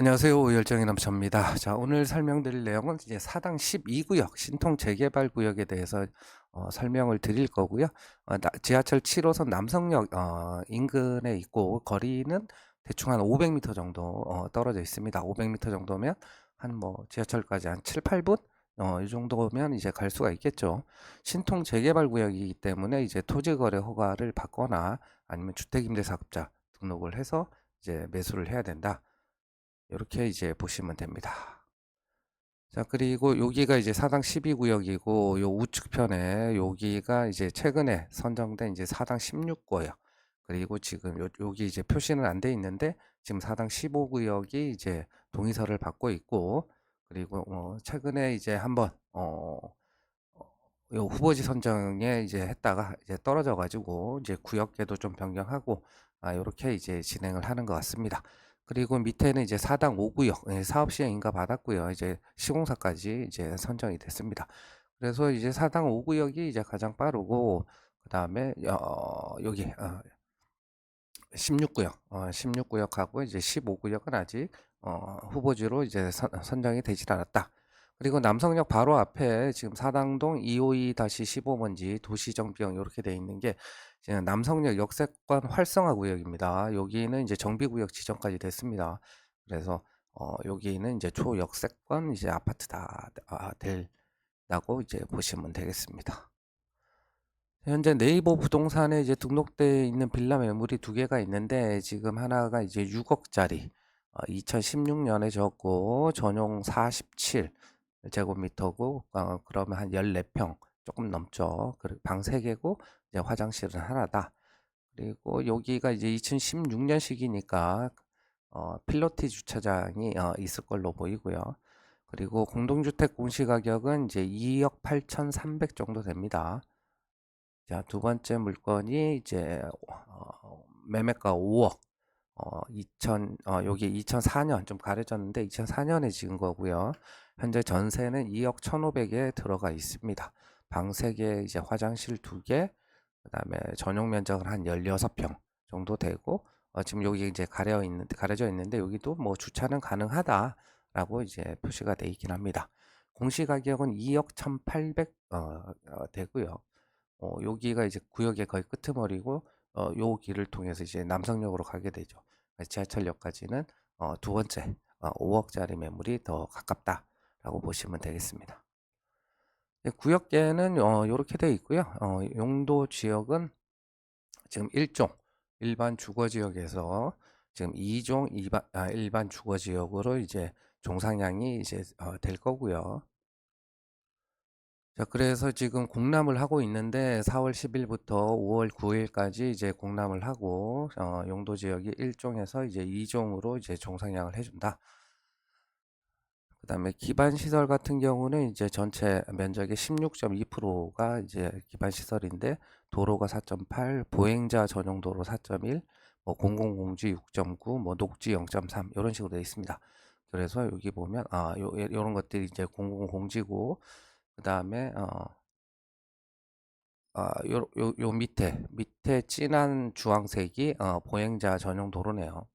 안녕하세요. 오열정의 남자입니다. 자, 오늘 설명드릴 내용은 이제 사당 12구역 신통 재개발 구역에 대해서 설명을 드릴 거고요. 지하철 7호선 남성역 인근에 있고 거리는 대충 한 500m 정도 떨어져 있습니다. 500m 정도면 한 뭐 지하철까지 한 7, 8분 이 정도면 이제 갈 수가 있겠죠. 신통 재개발 구역이기 때문에 이제 토지거래 허가를 받거나 아니면 주택임대사업자 등록을 해서 이제 매수를 해야 된다. 이렇게 이제 보시면 됩니다. 자, 그리고 여기가 이제 사당 12구역이고 요 우측편에 여기가 이제 최근에 선정된 이제 사당 16구역. 그리고 지금 여기 이제 표시는 안 돼 있는데 지금 사당 15구역이 이제 동의서를 받고 있고, 그리고 최근에 이제 한번 요 후보지 선정에 이제 했다가 이제 떨어져 가지고 이제 구역계도 좀 변경하고 요렇게 이제 진행을 하는 것 같습니다. 그리고 밑에는 이제 사당 5구역 사업 시행 인가 받았고요. 이제 시공사까지 이제 선정이 됐습니다. 그래서 이제 사당 5구역이 이제 가장 빠르고, 그다음에 여기 16구역 16구역하고 이제 15구역은 아직 후보지로 이제 선정이 되질 않았다. 그리고 남성역 바로 앞에 지금 사당동 252-15번지 도시정비형 이렇게 돼 있는 게 지금 남성역 역세권 활성화 구역입니다. 여기는 이제 정비구역 지정까지 됐습니다. 그래서 여기는 이제 초역세권 이제 아파트 된다고 이제 보시면 되겠습니다. 현재 네이버 부동산에 이제 등록되어 있는 빌라 매물이 두 개가 있는데, 지금 하나가 이제 6억짜리 2016년에 졌고 전용 47제곱미터고 그러면 한 14평 조금 넘죠. 그리고 방 3개고 이제 화장실은 하나다. 그리고 여기가 이제 2016년식이니까 필로티 주차장이 있을 걸로 보이고요. 그리고 공동주택 공시가격은 이제 2억 8,300 정도 됩니다. 자, 두 번째 물건이 이제 매매가 5억. 여기 2004년 좀 가려졌는데 2004년에 지은 거고요. 현재 전세는 2억 1,500에 들어가 있습니다. 방 3개, 이제 화장실 2개, 그다음에 전용 면적은 한 16평 정도 되고, 지금 여기 이제 가려져 있는데 여기도 뭐 주차는 가능하다라고 이제 표시가 돼 있긴 합니다. 공시 가격은 2억 1,800 되고요. 여기가 이제 구역의 거의 끄트머리고 요 길을 통해서 이제 남성역으로 가게 되죠. 지하철역까지는 두 번째 5억짜리 매물이 더 가깝다라고 보시면 되겠습니다. 구역계는 이렇게 되어 있고요. 용도 지역은 지금 1종 일반 주거 지역에서 지금 2종 일반 주거 지역으로 이제 종상향이 이제 될 거고요. 자, 그래서 지금 공람을 하고 있는데 4월 10일부터 5월 9일까지 이제 공람을 하고 용도 지역이 1종에서 이제 2종으로 이제 종상향을 해준다. 그다음에 기반 시설 같은 경우는 이제 전체 면적의 16.2%가 이제 기반 시설인데, 도로가 4.8, 보행자 전용 도로 4.1, 뭐 공공공지 6.9, 뭐 녹지 0.3 이런 식으로 되어 있습니다. 그래서 여기 보면 요런 것들이 이제 공공공지고, 그다음에 요 밑에 진한 주황색이 보행자 전용 도로네요.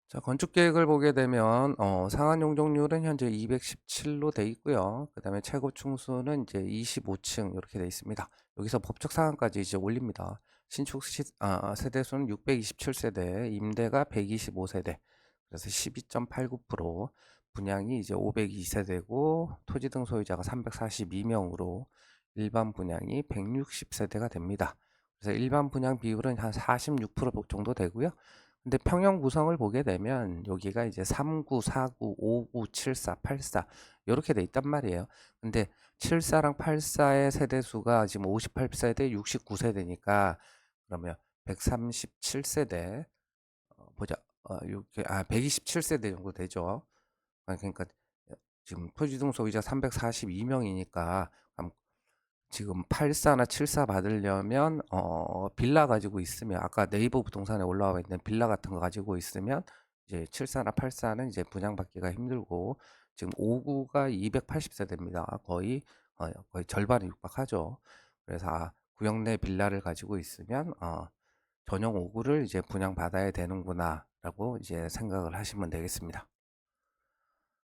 자, 건축 계획을 보게 되면 상한 용적률은 현재 217로 돼 있고요. 그다음에 최고 층수는 이제 25층 이렇게 돼 있습니다. 여기서 법적 상한까지 이제 올립니다. 세대수는 627세대, 임대가 125세대. 그래서 12.89%, 분양이 이제 502세대고 토지 등 소유자가 342명으로 일반 분양이 160세대가 됩니다. 그래서 일반 분양 비율은 한 46% 정도 되고요. 근데 평형 구성을 보게 되면 여기가 이제 39, 49, 59, 74, 84 이렇게 돼 있단 말이에요. 근데 74랑 84의 세대 수가 지금 58세대, 69세대니까 그러면 137세대 보자. 127세대 정도 되죠. 그러니까 지금 토지등 소유자 342명이니까 지금 84나 74 받으려면 빌라 가지고 있으면, 아까 네이버 부동산에 올라와 있는 빌라 같은 거 가지고 있으면 이제 74나 84는 이제 분양받기가 힘들고, 지금 59가 280세대입니다. 거의 절반에 육박하죠. 그래서 구역 내 빌라를 가지고 있으면 전용 5구를 이제 분양받아야 되는구나 라고 이제 생각을 하시면 되겠습니다.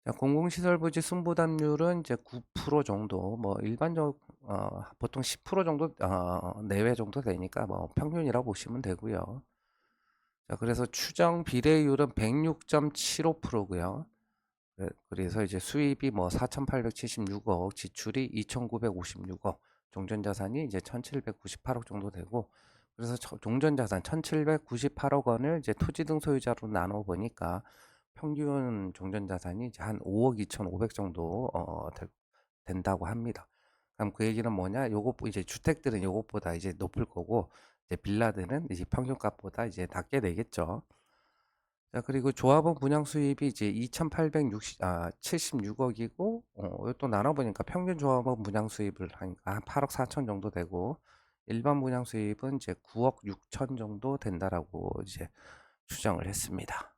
자, 공공시설 부지 순부담률은 이제 9% 정도, 뭐 일반적 보통 10% 정도 내외 정도 되니까 뭐 평균이라고 보시면 되고요. 자, 그래서 추정 비례율은 106.75%고요. 그래서 이제 수입이 뭐 4,876억, 지출이 2,956억, 종전자산이 이제 1,798억 정도 되고, 그래서 종전자산 1,798억 원을 이제 토지 등 소유자로 나눠 보니까 평균 종전자산이 이제 한 5억 2,500 정도 된다고 합니다. 그럼 그 얘기는 뭐냐? 요것 이제 주택들은 요것보다 이제 높을 거고, 이제 빌라들은 이제 평균값보다 이제 낮게 되겠죠. 자, 그리고 조합원 분양 수입이 이제 2,876억이고, 또 나눠보니까 평균 조합원 분양 수입을 하니까 한 8억 4천 정도 되고, 일반 분양 수입은 이제 9억 6천 정도 된다라고 이제 추정을 했습니다.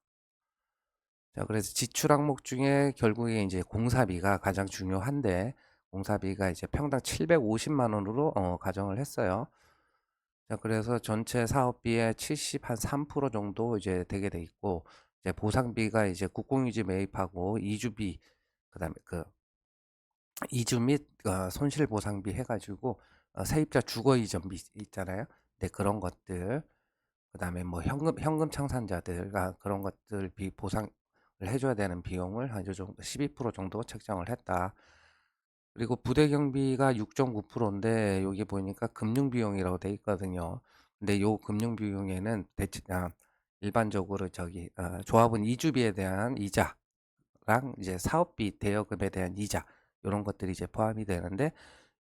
자, 그래서 지출 항목 중에 결국에 이제 공사비가 가장 중요한데, 공사비가 이제 평당 750만 원으로 가정을 했어요. 자, 그래서 전체 사업비의 73% 정도 이제 되게 돼 있고, 이제 보상비가 이제 국공유지 매입하고 이주비, 그다음에 그 이주 및 손실 보상비 해가지고 세입자 주거 이전비 있잖아요. 네, 그런 것들, 그다음에 뭐 현금 청산자들과 그런 것들 보상을 해줘야 되는 비용을 한 요 정도 12% 정도 책정을 했다. 그리고 부대 경비가 6.9%인데 여기 보니까 금융 비용이라고 돼 있거든요. 근데 요 금융 비용에는 일반적으로 조합원 이주비에 대한 이자랑 이제 사업비 대여금에 대한 이자 이런 것들이 이제 포함이 되는데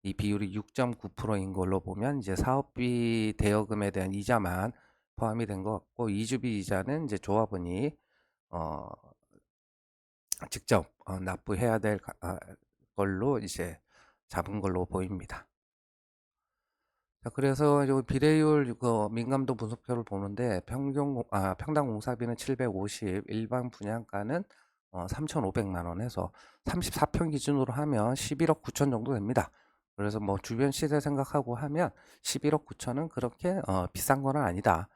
이 비율이 6.9%인 걸로 보면 이제 사업비 대여금에 대한 이자만 포함이 된 것 같고 이주비 이자는 이제 조합원이 어, 직접 납부해야 될 걸로 이제 잡은 걸로 보입니다. 자, 그래서 요 비례율 그 민감도 분석표를 보는데 평당 공사비는 750, 일반 분양가는 3,500만 원 해서 34평 기준으로 하면 11억 9천 정도 됩니다. 그래서 뭐 주변 시세 생각하고 하면 11억 9천은 그렇게 비싼 건 아니다.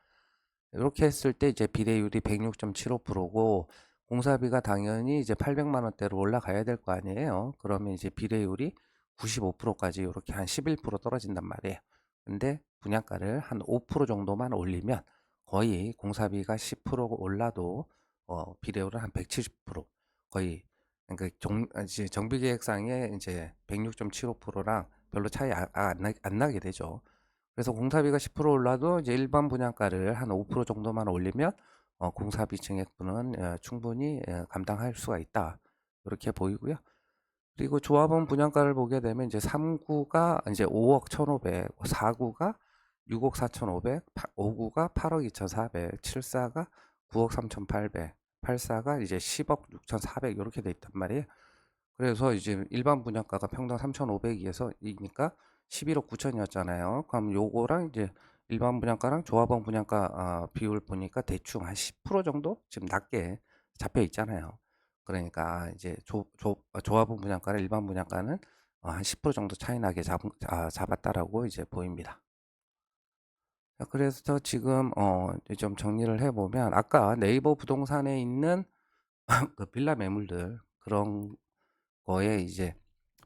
이렇게 했을 때 이제 비례율이 106.75%고 공사비가 당연히 이제 800만 원대로 올라가야 될 거 아니에요. 그러면 이제 비례율이 95%까지 이렇게 한 11% 떨어진단 말이에요. 근데 분양가를 한 5% 정도만 올리면 거의 공사비가 10% 올라도 비례율은 한 170% 거의 그러니까 이제 정비계획상에 이제 106.75%랑 별로 차이 안 나게 되죠. 그래서 공사비가 10% 올라도 이제 일반 분양가를 한 5% 정도만 올리면 공사비 증액분은 충분히 감당할 수가 있다. 이렇게 보이고요. 그리고 조합원 분양가를 보게 되면 이제 3구가 이제 5억 1,500, 4구가 6억 4,500, 5구가 8억 2,400, 7사가 9억 3,800, 8사가 이제 10억 6,400 이렇게 돼 있단 말이에요. 그래서 이제 일반 분양가가 평당 3,500이어서 이니까 11억 9천이었잖아요. 그럼 요거랑 이제 일반 분양가랑 조합원 분양가 비율 보니까 대충 한 10% 정도 지금 낮게 잡혀 있잖아요. 그러니까 이제 조합원 분양가랑 일반 분양가는 한 10% 정도 차이 나게 잡았다라고 이제 보입니다. 자, 그래서 지금 좀 정리를 해보면 아까 네이버 부동산에 있는 그 빌라 매물들 그런 거에 이제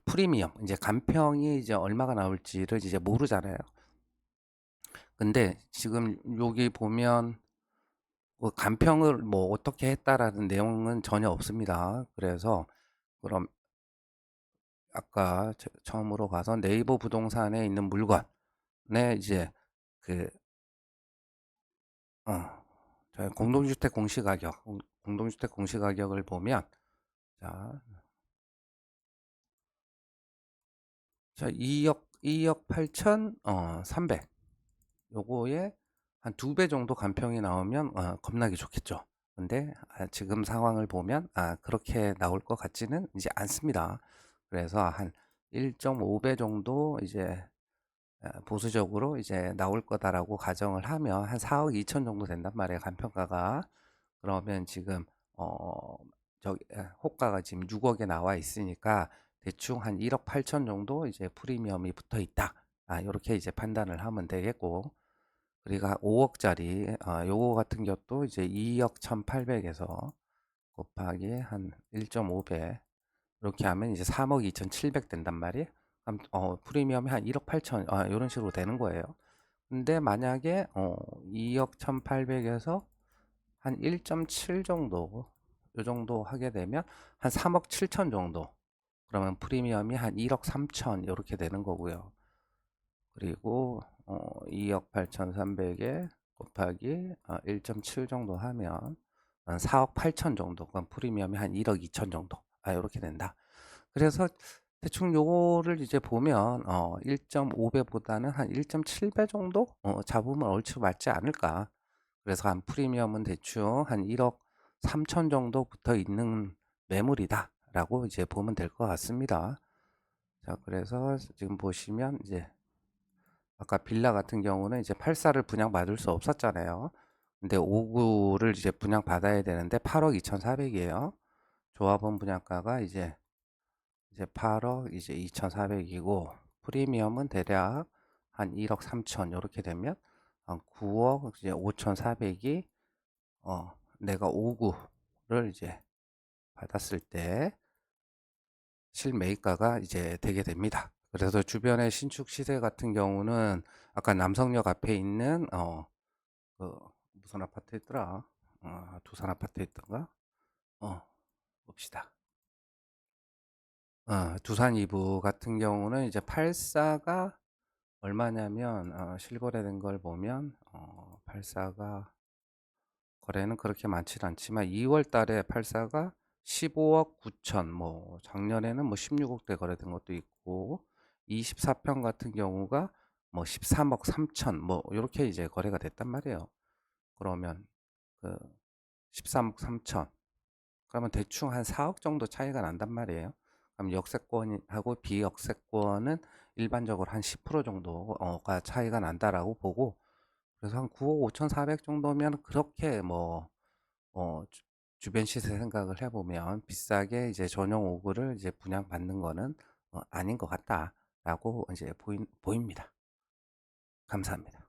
프리미엄 이제 간평이 이제 얼마가 나올지를 이제 모르잖아요. 근데 지금 여기 보면 뭐 간평을 뭐 어떻게 했다라는 내용은 전혀 없습니다. 그래서 그럼 아까 처음으로 가서 네이버 부동산에 있는 물건에 이제 그 저희 공동주택 공시가격 공동주택 공시가격을 보면 자, 자 2억 8천 300 요거에 한 2배 정도 간평이 나오면 겁나게 좋겠죠. 근데 지금 상황을 보면 그렇게 나올 것 같지는 이제 않습니다. 그래서 한 1.5배 정도 이제 보수적으로 이제 나올 거다라고 가정을 하면 한 4억 2천 정도 된단 말이에요. 간평가가. 그러면 지금 호가가 지금 6억에 나와 있으니까 대충 한 1억 8천 정도 이제 프리미엄이 붙어 있다. 이렇게 이제 판단을 하면 되겠고 그리고 5억짜리 요거 같은 것도 이제 2억 1,800에서 곱하기 한 1.5배 이렇게 하면 이제 3억 2,700 된단 말이에요. 그럼 프리미엄이 한 1억 8천 이런 식으로 되는 거예요. 근데 만약에 2억 1,800에서 한 1.7 정도 요 정도 하게 되면 한 3억 7천 정도, 그러면 프리미엄이 한 1억 3천 이렇게 되는 거고요. 그리고 2억 8,300에 곱하기 1.7 정도 하면 한 4억 8천 정도, 그럼 프리미엄이 한 1억 2천 정도 이렇게 된다. 그래서 대충 요거를 이제 보면 1.5배보다는 한 1.7배 정도 잡으면 얼추 맞지 않을까. 그래서 한 프리미엄은 대충 한 1억 3천 정도 붙어 있는 매물이다 라고 이제 보면 될 것 같습니다. 자, 그래서 지금 보시면 이제 아까 빌라 같은 경우는 이제 84를 분양받을 수 없었잖아요. 근데 59를 이제 분양받아야 되는데 8억 2,400이에요. 조합원 분양가가 이제 8억 이제 2,400이고, 프리미엄은 대략 한 1억 3천 이렇게 되면 한 9억 이제 5,400이 내가 5구를 이제 받았을 때 실매입가가 이제 되게 됩니다. 그래서 주변의 신축 시세 같은 경우는 아까 남성역 앞에 있는 그 무슨 아파트였더라? 두산 아파트 있던가? 어, 봅시다. 두산 2부 같은 경우는 이제 84가 얼마냐면 실거래된 걸 보면 84가 거래는 그렇게 많지는 않지만 2월 달에 84가 15억 9천, 뭐 작년에는 뭐 16억대 거래된 것도 있고, 24평 같은 경우가 뭐 13억 3천 뭐 이렇게 이제 거래가 됐단 말이에요. 그러면 그 13억 3천, 그러면 대충 한 4억 정도 차이가 난단 말이에요. 그럼 역세권하고 비역세권은 일반적으로 한 10% 정도가 차이가 난다라고 보고, 그래서 한 9억 5,400 정도면 그렇게 뭐 주변 시세 생각을 해보면 비싸게 이제 전용 오구를 이제 분양받는 거는 아닌 것 같다라고 이제 보입니다. 감사합니다.